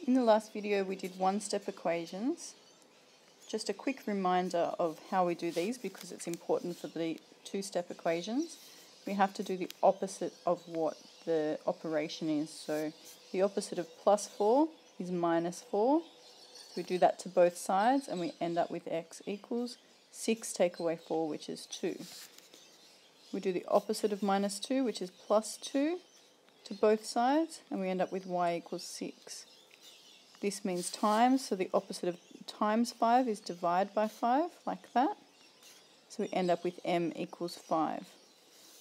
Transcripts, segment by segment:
In the last video we did one-step equations. Just a quick reminder of how we do these because it's important for the two-step equations. We have to do the opposite of what the operation is. So the opposite of plus 4 is minus 4. We do that to both sides and we end up with x equals 6 take away 4, which is 2. We do the opposite of minus 2, which is plus 2, to both sides, and we end up with y equals 6. This means times, so the opposite of times 5 is divide by 5, like that. So we end up with m equals 5.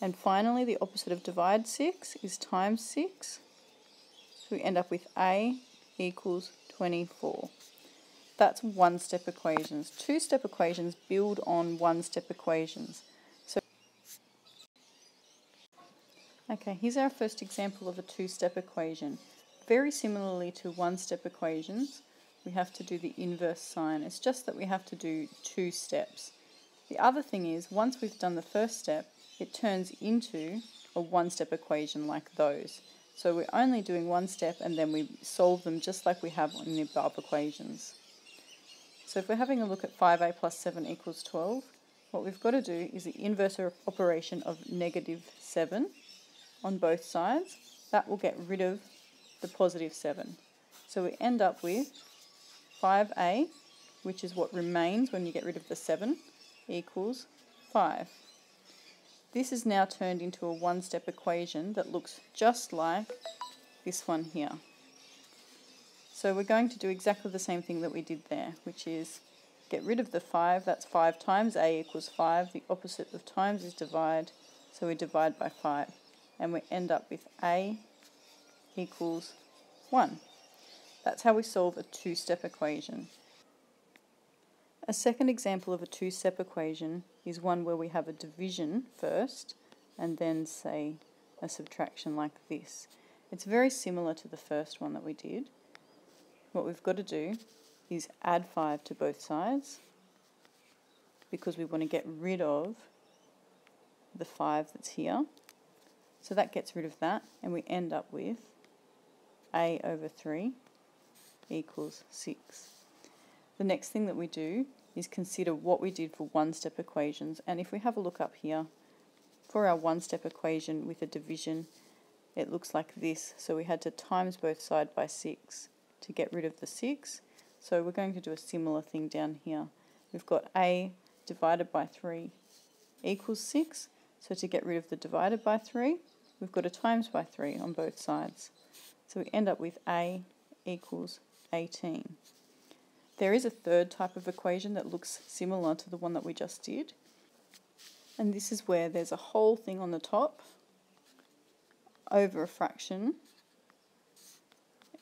And finally, the opposite of divide 6 is times 6. So we end up with a equals 24. That's one-step equations. Two-step equations build on one-step equations. Okay, here's our first example of a two-step equation. Very similarly to one-step equations, we have to do the inverse sign. It's just that we have to do 2 steps. The other thing is, once we've done the first step, it turns into a one-step equation like those. So we're only doing one step and then we solve them just like we have in the above equations. So if we're having a look at 5a plus 7 equals 12, what we've got to do is the inverse operation of negative 7 on both sides. That will get rid of the positive 7. So we end up with 5a, which is what remains when you get rid of the 7, equals 5. This is now turned into a one-step equation that looks just like this one here. So we're going to do exactly the same thing that we did there, which is get rid of the 5, that's 5 times a equals 5. The opposite of times is divide, so we divide by 5. And we end up with a equals 1. That's how we solve a two-step equation. A second example of a two-step equation is one where we have a division first and then, say, a subtraction like this. It's very similar to the first one that we did. What we've got to do is add 5 to both sides because we want to get rid of the 5 that's here. So that gets rid of that, and we end up with a over 3 equals 6. The next thing that we do is consider what we did for one-step equations, and if we have a look up here, for our one-step equation with a division, it looks like this. So we had to times both sides by 6 to get rid of the 6. So we're going to do a similar thing down here. We've got a divided by 3 equals 6, so to get rid of the divided by 3, we've got a times by 3 on both sides. So we end up with a equals 18. There is a third type of equation that looks similar to the one that we just did. And this is where there's a whole thing on the top over a fraction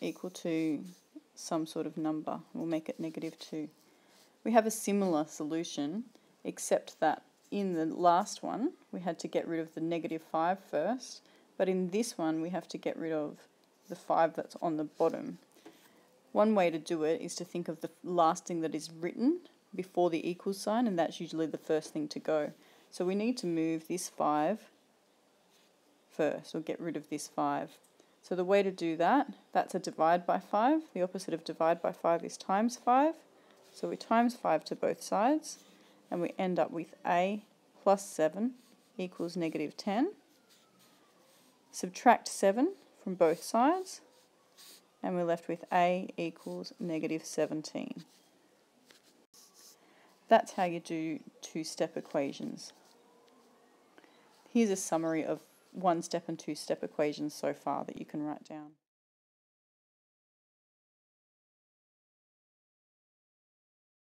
equal to some sort of number. We'll make it negative 2. We have a similar solution, except that in the last one, we had to get rid of the negative 5 first, but in this one, we have to get rid of the 5 that's on the bottom. One way to do it is to think of the last thing that is written before the equal sign, and that's usually the first thing to go. So we need to move this 5 first, or get rid of this 5. So the way to do that, that's a divide by 5. The opposite of divide by 5 is times 5. So we times 5 to both sides, and we end up with a plus 7 equals negative 10. Subtract 7 from both sides, and we're left with a equals negative 17. That's how you do two-step equations. Here's a summary of one-step and two-step equations so far that you can write down.